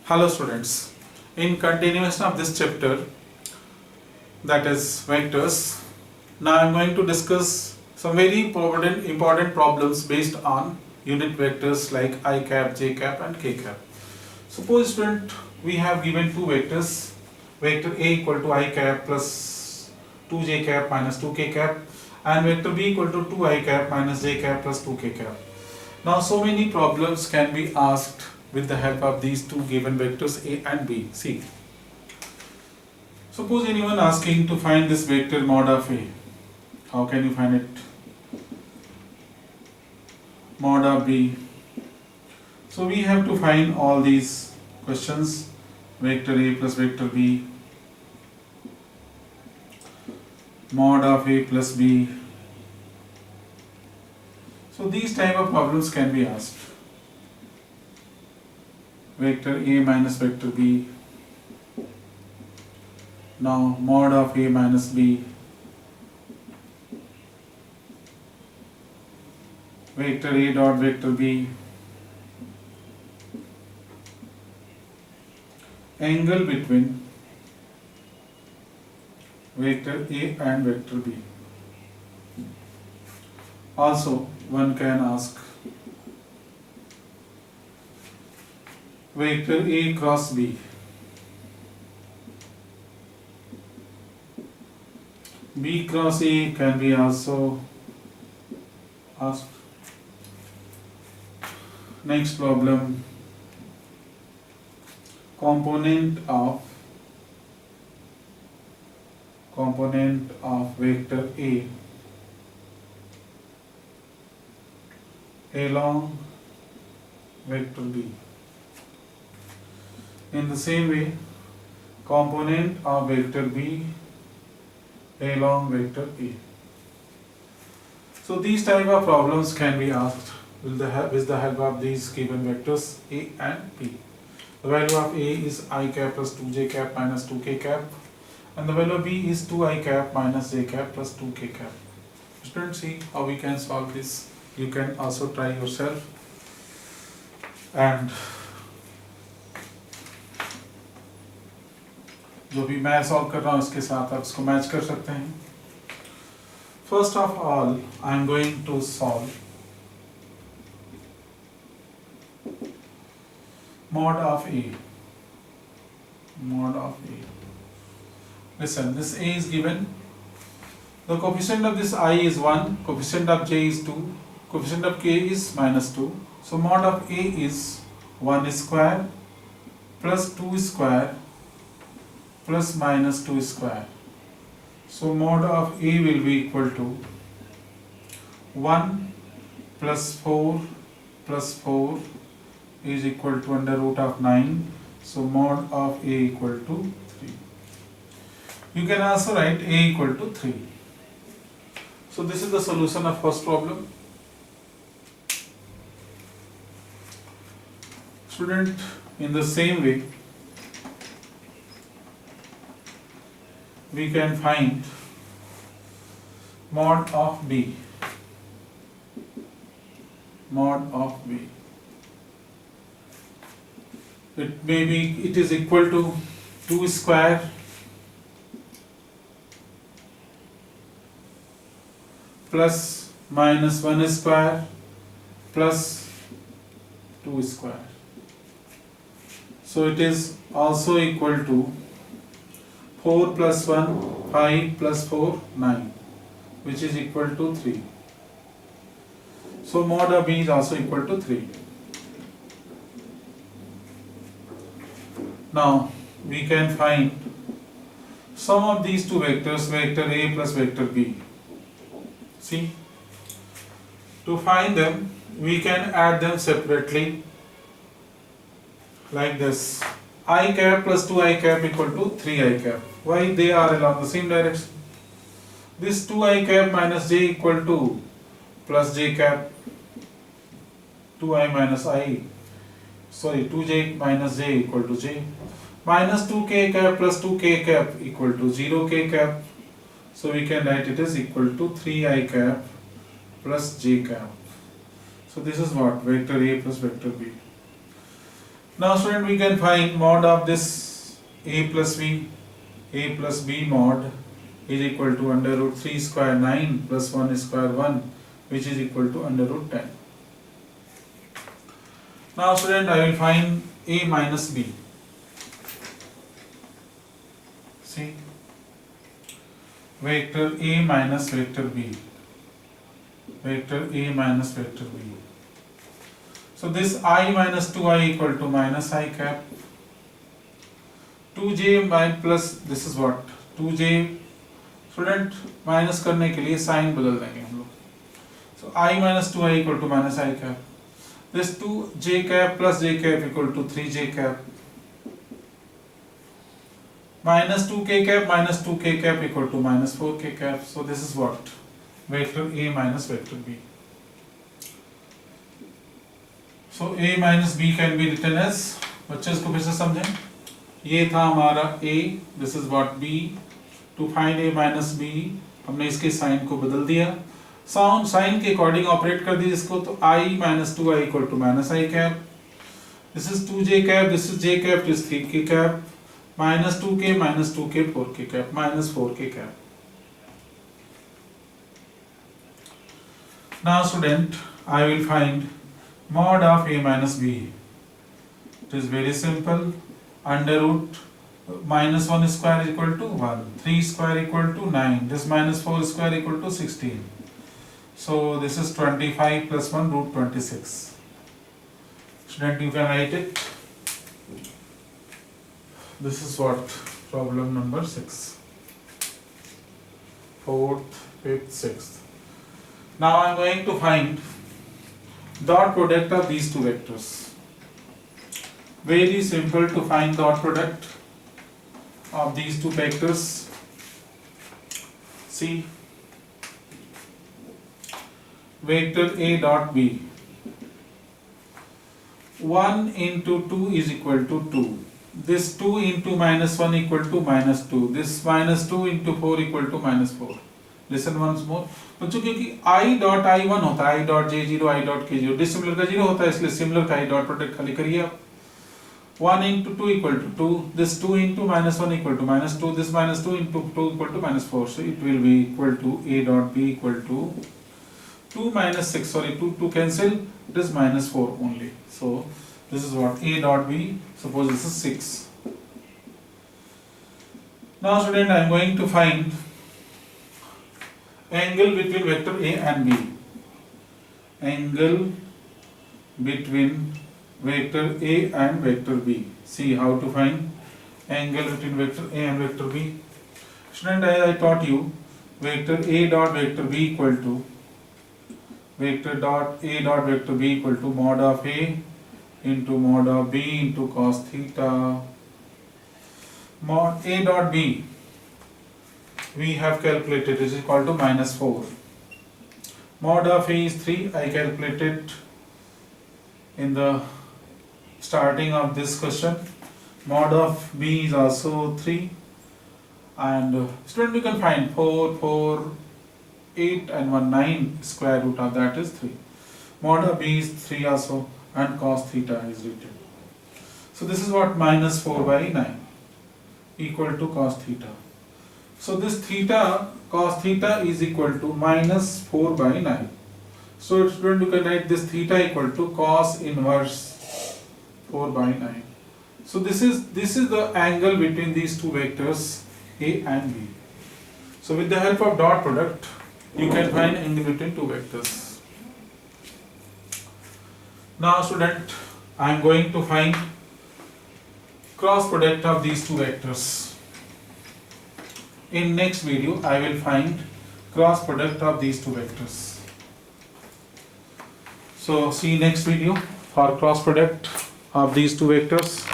Hello students, in continuation of this chapter, that is vectors, now I am going to discuss some very important problems based on unit vectors like I cap, j cap and k cap. Suppose student, we have given two vectors, vector A equal to I cap plus 2j cap minus 2k cap and vector B equal to 2I cap minus j cap plus 2k cap. Now so many problems can be asked with the help of these two given vectors A and B. See, suppose anyone asking to find this vector mod of A. How can you find it? Mod of B. So we have to find all these questions. Vector A plus vector B. Mod of A plus B. So these type of problems can be asked. Vector A minus vector B. Now mod of A minus B. Vector A dot vector B. Angle between vector A and vector B. Also, one can ask vector A cross B. B cross A can be also asked. Next problem, component of vector A along vector B. In the same way, component of vector B along vector A. So these type of problems can be asked with the help of these given vectors A and B. The value of A is I cap plus 2j cap minus 2k cap and the value of B is 2I cap minus j cap plus 2k cap. Students, see how we can solve this. You can also try yourself and जो भी मैं solve कर रहा हूँ उसके साथ आप इसको मैच कर सकते हैं. First of all, I am going to solve mod of A. Mod of A. Listen, this A is given. The coefficient of this I is 1, coefficient of J is 2, coefficient of K is minus 2. So mod of A is 1 square plus 2 square plus minus 2 square. So mod of A will be equal to 1 plus 4 plus 4 is equal to under root of 9. So mod of A equal to 3. You can also write A equal to 3. So this is the solution of first problem. Student, in the same way, we can find mod of B. Mod of B. It is equal to 2 square plus minus 1 square plus 2 square. So it is also equal to 4 plus 1, 5 plus 4, 9, which is equal to 3. So mod of B is also equal to 3. Now we can find sum of these two vectors, vector A plus vector B. See, to find them, we can add them separately like this. I cap plus 2I cap equal to 3I cap. Why? They are along the same direction. This 2I cap minus j equal to plus j cap 2I minus I. Sorry, 2j minus j equal to j. Minus 2k cap plus 2k cap equal to 0k cap. So we can write it as equal to 3I cap plus j cap. So this is what? Vector A plus vector B. Now student, we can find mod of this a plus b mod is equal to under root 3 square 9 plus 1 square 1, which is equal to under root 10. Now student, I will find a minus b. See, vector a minus vector b, vector a minus vector b. So this I minus 2i equal to minus I cap, 2j minus plus, this is what 2j, student minus करने के लिए sign बदल देंगे हम लोग. सो I minus 2i equal to minus I cap, this 2j cap plus j cap equal to 3j cap, minus 2k cap minus 2k cap equal to minus 4k cap. So this is what vector a minus vector b. So a minus b can be written as, बच्चे इसको फिर से समझें, ये था हमारा a, this is what b. To find a minus b हमने इसके साइन को बदल दिया, साइन के अकॉर्डिंग ऑपरेट कर दिया इसको. तो I minus 2i equal to minus I cap, this is 2j cap, this is j cap, this is 3k cap, minus 2k minus 2k 4k cap, minus 4k cap. Now student, I will find mod of a minus b. It is very simple, under root minus 1 square is equal to 1, 3 square equal to 9, this minus 4 square equal to 16. So this is 25 plus 1 root 26. Student, you can write it. This is what problem number 6. 4th, 5th, 6th. Now I am going to find dot product of these two vectors. Very simple to find dot product of these two vectors. See, vector a dot b, 1 into 2 is equal to 2, this 2 into minus 1 equal to minus 2, this minus 2 into 4 equal to minus 4. Listen once more बच्चों, क्योंकि i dot i1 होता है, i dot j0 i dot k0, dissimilar का 0 होता है, इसलिए similar का i dot product खाली करिए आप. 1 into 2 equal to 2, this 2 into minus 1 equal to minus 2, this minus 2 into 2 equal to minus 4. So it will be equal to a dot b equal to 2 minus 6, sorry, 2 cancel, it is minus 4 only. So this is what a dot b, suppose this is 6. Now student, I am going to find angle between vector a and b. Angle between vector a and vector b. See how to find angle between vector a and vector b. Student, as I taught you, vector a dot vector b equal to vector dot a dot vector b equal to mod of a into mod of b into cos theta. Mod a dot b we have calculated is equal to minus 4. Mod of a is 3. I calculated in the starting of this question. Mod of b is also 3. And student, we can find 4, 4, 8 and 1, 9 square root of that is 3. Mod of b is 3 also, and cos theta is written. So this is what minus 4 by 9 equal to cos theta. So this theta, cos theta is equal to minus 4 by 9. So student, you can write this theta equal to cos inverse 4 by 9. So this is the angle between these two vectors a and b. So with the help of dot product, you can find angle between two vectors. Now student, I am going to find cross product of these two vectors. In next video, I will find cross product of these two vectors. So see next video for cross product of these two vectors.